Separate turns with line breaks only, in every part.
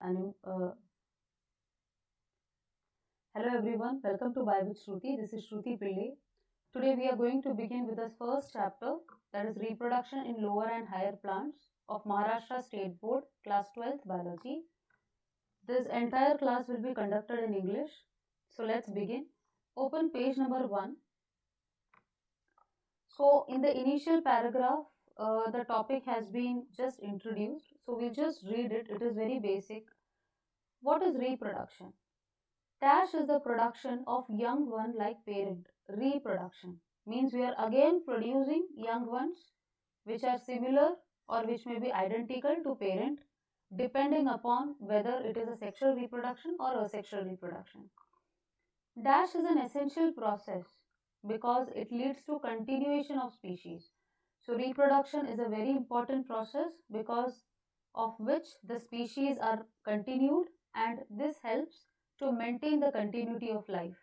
Hello everyone, welcome to Bio with Shruti. This is Shruti Pillai. Today we are going to begin with the first chapter, that is reproduction in lower and higher plants of Maharashtra State Board, class 12th biology. This entire class will be conducted in English. So let's begin. Open page number 1. So in the initial paragraph, the topic has been just introduced. So we'll just read it. It is very basic. What is reproduction? Dash is the production of young one like parent. Reproduction means we are again producing young ones which are similar or which may be identical to parent depending upon whether it is a sexual reproduction or asexual reproduction. Dash is an essential process because it leads to continuation of species. So reproduction is a very important process because of which the species are continued, and this helps to maintain the continuity of life.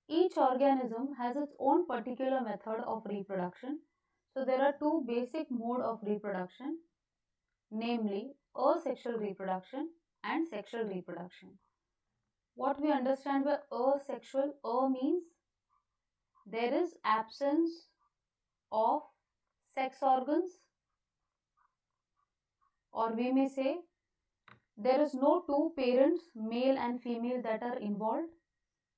Each organism has its own particular method of reproduction. So there are two basic modes of reproduction, namely asexual reproduction and sexual reproduction. What we understand by asexual, means there is absence of sex organs, or we may say there is no two parents, male and female, that are involved,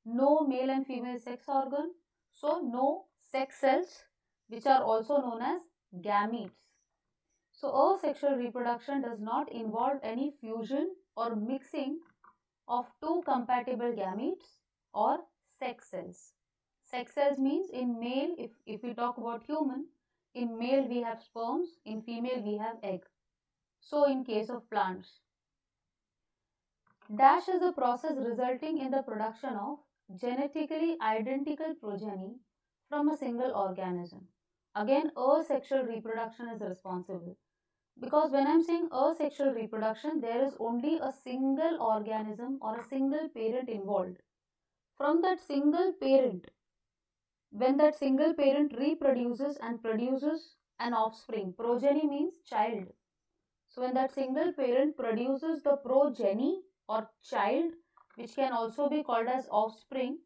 no male and female sex organ, so no sex cells, which are also known as gametes. So asexual reproduction does not involve any fusion or mixing of two compatible gametes or sex cells. Sex cells means in male, if we talk about human, in male we have sperms, in female we have egg. So in case of plants. Dash is a process resulting in the production of genetically identical progeny from a single organism. Again, asexual reproduction is responsible. Because when I'm saying asexual reproduction, there is only a single organism or a single parent involved. From that single parent, when that single parent reproduces and produces an offspring, progeny means child. So when that single parent produces the progeny or child, which can also be called as offspring,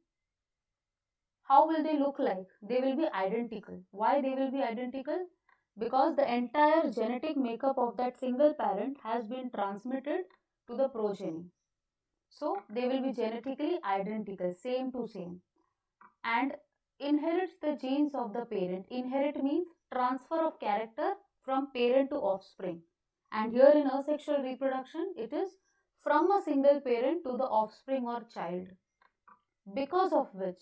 how will they look like? They will be identical. Why they will be identical? Because the entire genetic makeup of that single parent has been transmitted to the progeny. So they will be genetically identical, same to same, and inherits the genes of the parent. Inherit means transfer of character from parent to offspring. And here in asexual reproduction, it is from a single parent to the offspring or child, because of which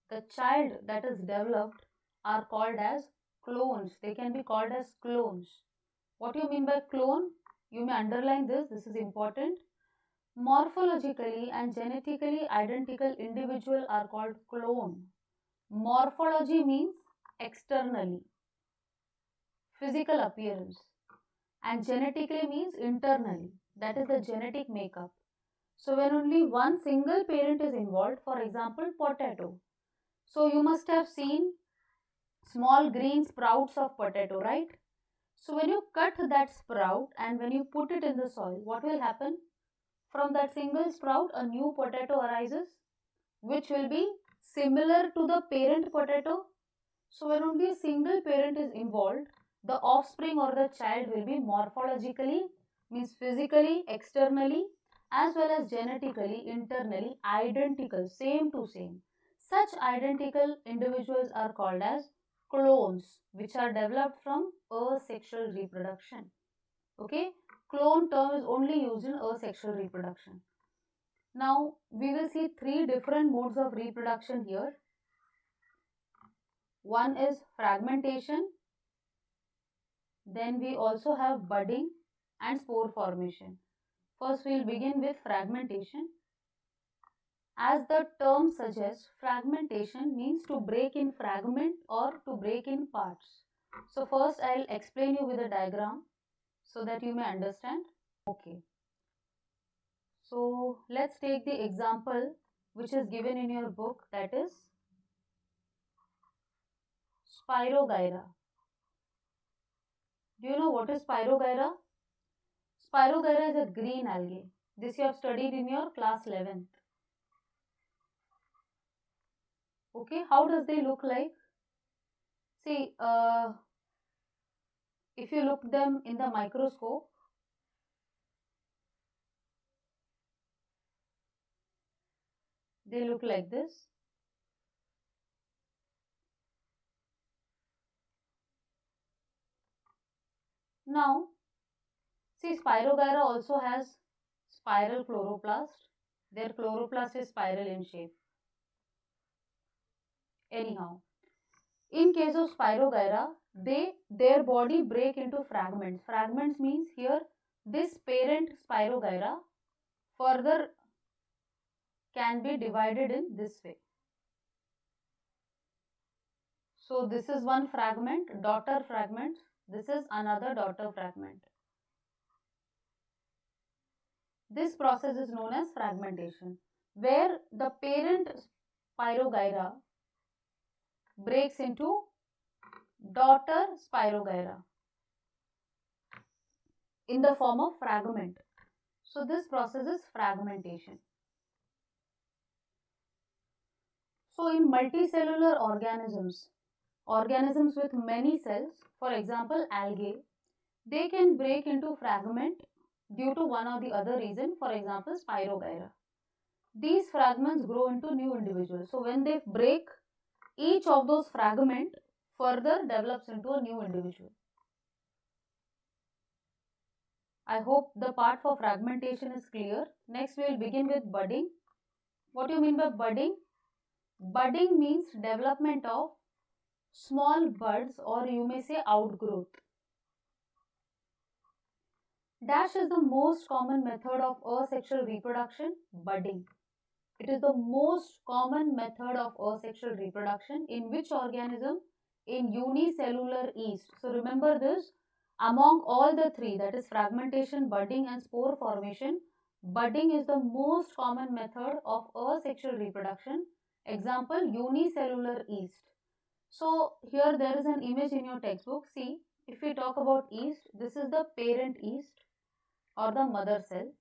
the child that is developed are called as clones. They can be called as clones. What do you mean by clone? You may underline this, this is important. Morphologically and genetically identical individual are called clone. Morphology means externally, physical appearance, and genetically means internally, that is the genetic makeup. So when only one single parent is involved, for example potato, so you must have seen small green sprouts of potato, right? So when you cut that sprout and when you put it in the soil, what will happen? From that single sprout a new potato arises, which will be similar to the parent potato. So when only a single parent is involved, the offspring or the child will be morphologically, means physically, externally, as well as genetically, internally identical, same to same. Such identical individuals are called as clones, which are developed from asexual reproduction. Okay, clone term is only used in asexual reproduction. Now we will see three different modes of reproduction here. One is fragmentation, then we also have budding and spore formation. First we will begin with fragmentation. As the term suggests, fragmentation means to break in fragment or to break in parts. So first I will explain you with a diagram so that you may understand. Okay. So let's take the example which is given in your book, that is Spirogyra. Do you know what is Spirogyra? Spirogyra is a green algae. This you have studied in your class 11th. Okay, how does they look like? See, if you look them in the microscope, they look like this. Now, see, Spirogyra also has spiral chloroplast. Their chloroplast is spiral in shape. Anyhow, in case of Spirogyra, their body break into fragments. Fragments means here this parent Spirogyra further can be divided in this way. So this is one fragment, daughter fragment. This is another daughter fragment. This process is known as fragmentation, where the parent Spirogyra breaks into daughter Spirogyra in the form of fragment. So this process is fragmentation. So in multicellular organisms with many cells, for example algae, they can break into fragment due to one or the other reason, for example Spirogyra. These fragments grow into new individuals. So when they break, each of those fragments further develops into a new individual. I hope the part for fragmentation is clear. Next we will begin with budding. What do you mean by budding? Budding means development of small buds, or you may say outgrowth. Dash is the most common method of asexual reproduction, budding. It is the most common method of asexual reproduction in which organism? In unicellular yeast. So remember this, among all the three, that is fragmentation, budding and spore formation, budding is the most common method of asexual reproduction. Example, unicellular yeast. So here there is an image in your textbook. See, if we talk about yeast, this is the parent yeast or the mother cell.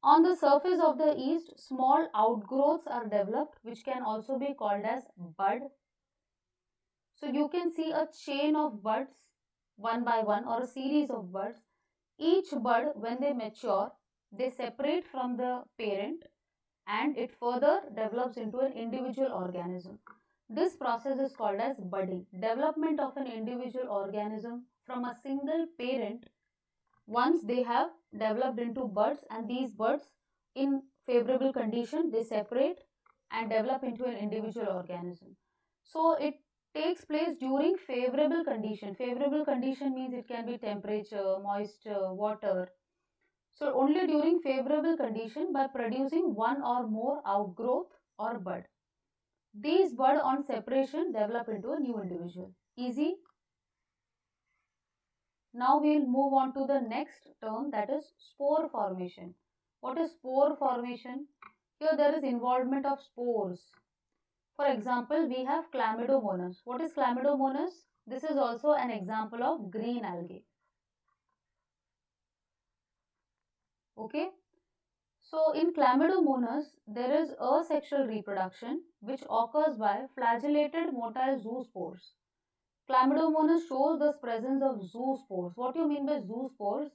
On the surface of the yeast, small outgrowths are developed which can also be called as bud. So you can see a chain of buds one by one, or a series of buds. Each bud, when they mature, they separate from the parent and it further develops into an individual organism. This process is called as budding. Development of an individual organism from a single parent once they have developed into buds, and these buds in favorable condition they separate and develop into an individual organism. So it takes place during favorable condition. Favorable condition means it can be temperature, moisture, water. So only during favorable condition by producing one or more outgrowth or bud. These bud on separation develop into a new individual. Easy? Now we will move on to the next term, that is spore formation. What is spore formation? Here there is involvement of spores. For example, we have Chlamydomonas. What is Chlamydomonas? This is also an example of green algae. Okay. So in Chlamydomonas, there is asexual reproduction which occurs by flagellated motile zoospores. Chlamydomonas shows the presence of zoospores. What do you mean by zoospores?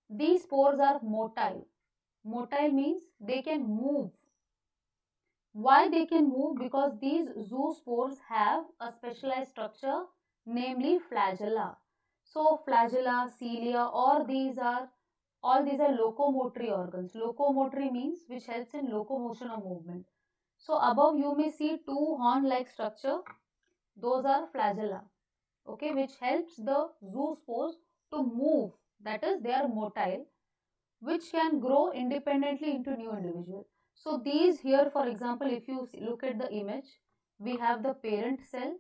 These spores are motile. Motile means they can move. Why they can move? Because these zoospores have a specialized structure, namely flagella. So flagella, cilia, all these are locomotory organs. Locomotory means which helps in locomotion or movement. So above you may see two horn-like structure. Those are flagella. Okay, which helps the zoospores to move. That is, they are motile, which can grow independently into new individual. So these here, for example, if you look at the image, we have the parent cell,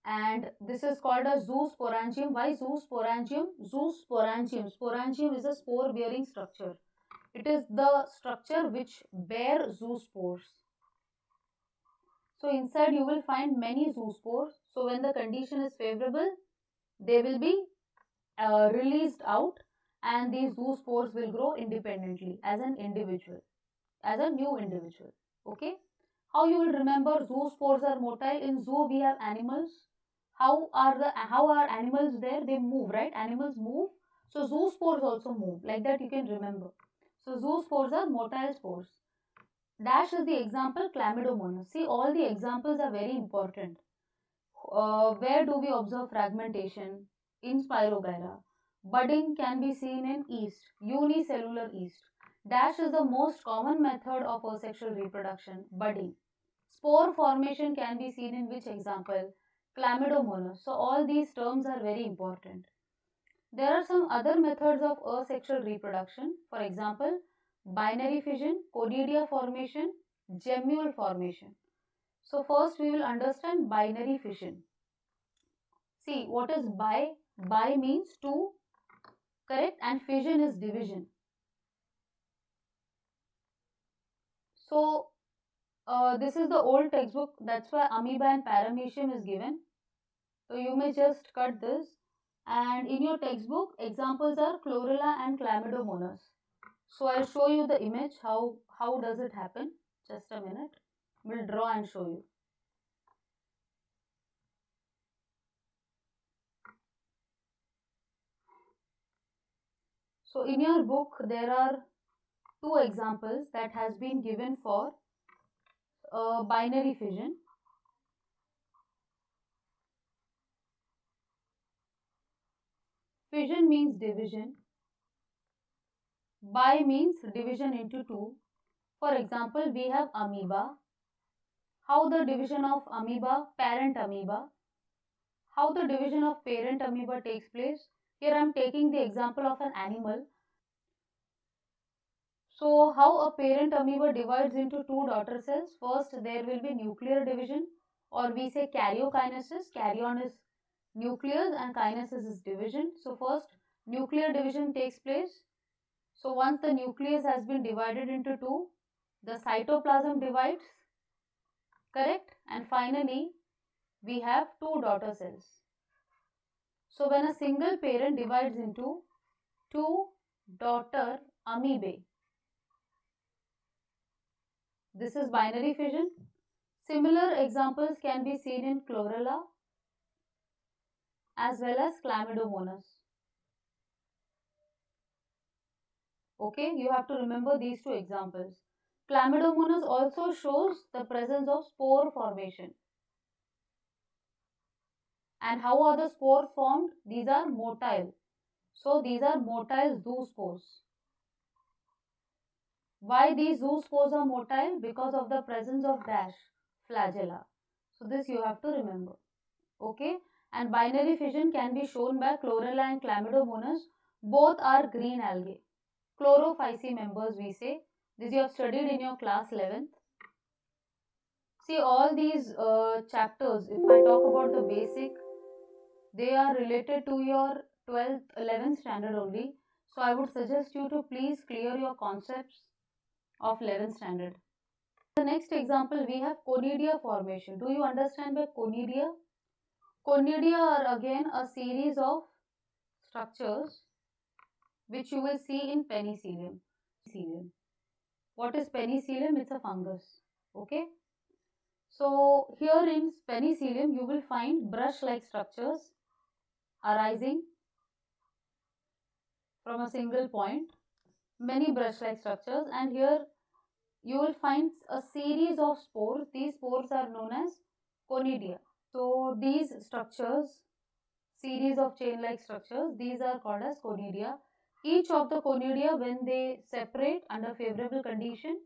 and this is called a zoosporangium. Why zoosporangium? Zoosporangium. Sporangium is a spore bearing structure. It is the structure which bear zoospores. So inside you will find many zoospores. So when the condition is favorable, they will be released out, and these zoospores will grow independently as an individual, as a new individual. Okay, how you will remember zoospores are motile? In zoo we have animals. How are animals there? They move, right? Animals move, so zoospores also move. Like that you can remember. So zoospores are motile spores. Dash is the example, Chlamydomonas. See, all the examples are very important. Where do we observe fragmentation? In Spirogyra. Budding can be seen in yeast, unicellular yeast. Dash is the most common method of asexual reproduction, budding. Spore formation can be seen in which example? Chlamydomonas. So all these terms are very important. There are some other methods of asexual reproduction. For example, binary fission, conidia formation, gemule formation. So first we will understand binary fission. See, what is bi? Bi means two, correct? And fission is division. So this is the old textbook. That's why amoeba and paramecium is given. So you may just cut this. And in your textbook, examples are chlorella and chlamydomonas. So I'll show you the image. How does it happen? Just a minute. We'll draw and show you. So in your book, there are two examples that has been given for binary fission. Fission means division. Bi means division into two. For example, we have amoeba. How the division of amoeba, parent amoeba. How the division of parent amoeba takes place. Here I am taking the example of an animal. So how a parent amoeba divides into two daughter cells? First, there will be nuclear division, or we say karyokinesis. Karyon is nucleus and kinesis is division. So first, nuclear division takes place. So once the nucleus has been divided into two, the cytoplasm divides, correct? And finally, we have two daughter cells. So when a single parent divides into two daughter amoebae, this is binary fission. Similar examples can be seen in chlorella as well as chlamydomonas. Okay, you have to remember these two examples. Chlamydomonas also shows the presence of spore formation. And how are the spores formed? These are motile. So these are motile zoospores. Why these zoospores are motile? Because of the presence of dash, flagella. So this you have to remember. Okay. And binary fission can be shown by chlorella and chlamydomonas. Both are green algae. Chlorophyce members we say. This you have studied in your class 11th. See, all these chapters, if I talk about the basic, they are related to your 12th, 11th standard only. So I would suggest you to please clear your concepts of 11th standard. The next example, we have conidia formation. Do you understand by conidia? Conidia are again a series of structures which you will see in penicillium. What is penicillium? It's a fungus. Okay. So here in penicillium, you will find brush-like structures arising from a single point, many brush-like structures, and here you will find a series of spores. These spores are known as conidia. So these structures, series of chain-like structures, these are called as conidia. Each of the conidia, when they separate under favorable condition,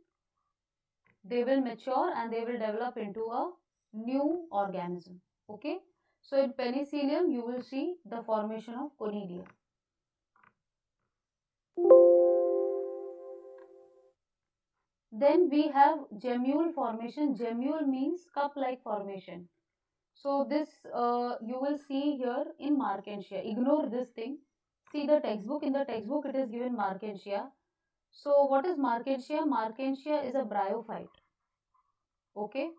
they will mature and they will develop into a new organism. Okay. So in penicillium, you will see the formation of conidia. Then we have gemule formation. Gemule means cup-like formation. So this you will see here in Markensia. Ignore this thing. See the textbook. In the textbook it is given Markensia. So what is Markensia? Markensia is a bryophyte. Okay.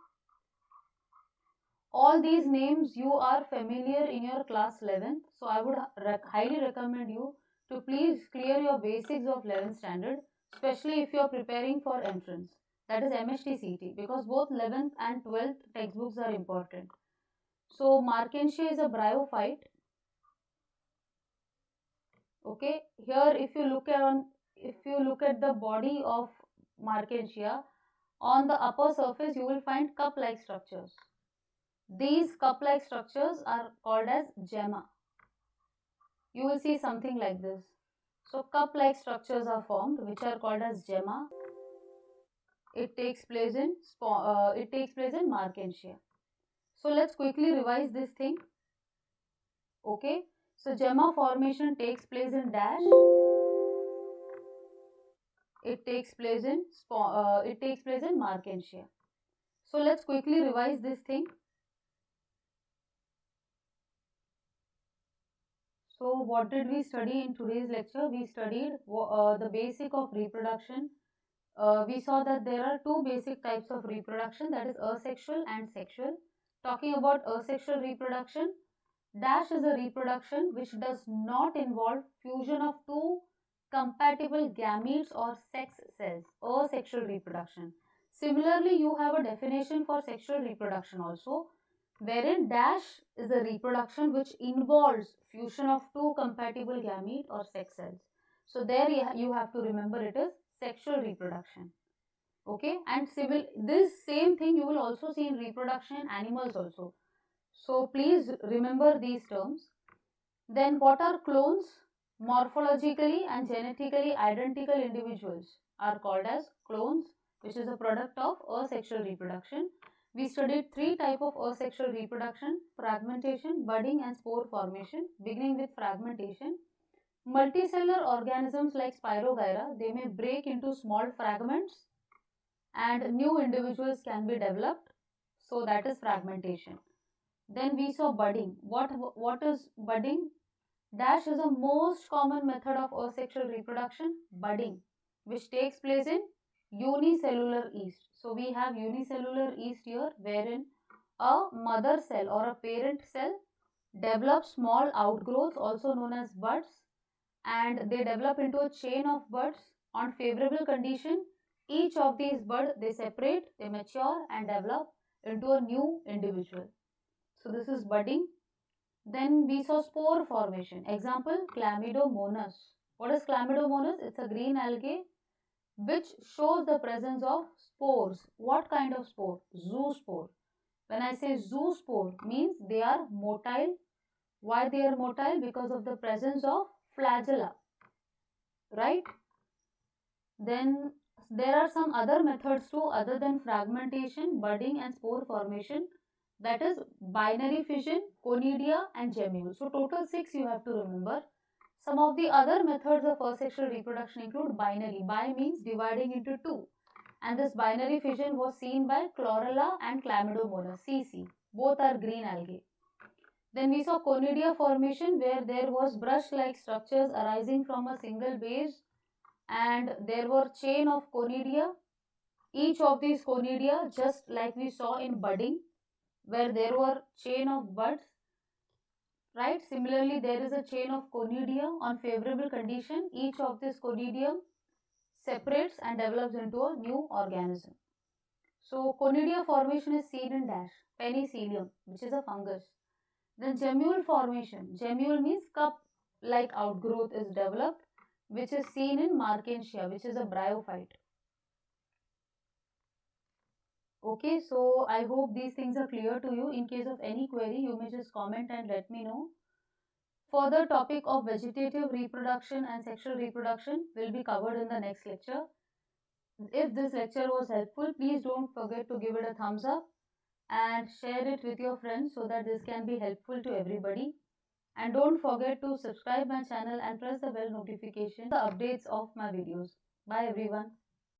All these names you are familiar in your class 11th. So I would highly recommend you to please clear your basics of 11th standard, especially if you are preparing for entrance, that is MST because both 11th and 12th textbooks are important. So Markensia is a bryophyte. Okay, here if you look at the body of Markensia, on the upper surface you will find cup-like structures. These cup-like structures are called as gemma. You will see something like this. So cup-like structures are formed, which are called as gemma. It takes place in Markensia. So let's quickly revise this thing. Okay. So gemma formation takes place in dash. It takes place in Markensia. So let's quickly revise this thing. So what did we study in today's lecture? We studied the basic of reproduction. We saw that there are two basic types of reproduction, that is asexual and sexual. Talking about asexual reproduction, dash is a reproduction which does not involve fusion of two compatible gametes or sex cells, asexual reproduction. Similarly, you have a definition for sexual reproduction also, wherein dash is a reproduction which involves fusion of two compatible gamete or sex cells. So there you have to remember it is sexual reproduction. Okay, and this same thing you will also see in reproduction in animals also. So please remember these terms. Then what are clones? Morphologically and genetically identical individuals are called as clones, which is a product of asexual reproduction. We studied three types of asexual reproduction: fragmentation, budding and spore formation. Beginning with fragmentation, multicellular organisms like Spirogyra, they may break into small fragments and new individuals can be developed. So that is fragmentation. Then we saw budding. What is budding? Dash is the most common method of asexual reproduction, budding, which takes place in unicellular yeast. So we have unicellular yeast here, wherein a mother cell or a parent cell develops small outgrowths, also known as buds, and they develop into a chain of buds. On favorable condition, each of these buds, they separate, they mature and develop into a new individual. So this is budding. Then we saw spore formation. Example, Chlamydomonas. What is Chlamydomonas? It's a green algae which shows the presence of spores. What kind of spore? Zoospore. When I say zoospore, means they are motile. Why they are motile? Because of the presence of flagella. Right? Then there are some other methods too other than fragmentation, budding and spore formation. That is binary fission, conidia and gemule. So total 6 you have to remember. Some of the other methods of asexual reproduction include binary. Bi means dividing into 2. And this binary fission was seen by Chlorella and Chlamydomonas, CC. Both are green algae. Then we saw conidia formation, where there was brush-like structures arising from a single base and there were chain of conidia. Each of these conidia, just like we saw in budding, where there were chain of buds, right? Similarly, there is a chain of conidia. On favorable condition, each of this conidium separates and develops into a new organism. So conidia formation is seen in dash, penicillium, which is a fungus. Then gemule formation. Gemule means cup-like outgrowth is developed, which is seen in Markensia, which is a bryophyte. Okay, so I hope these things are clear to you. In case of any query, you may just comment and let me know. Further topic of vegetative reproduction and sexual reproduction will be covered in the next lecture. If this lecture was helpful, please don't forget to give it a thumbs up and share it with your friends so that this can be helpful to everybody. And don't forget to subscribe my channel and press the bell notification for the updates of my videos. Bye everyone.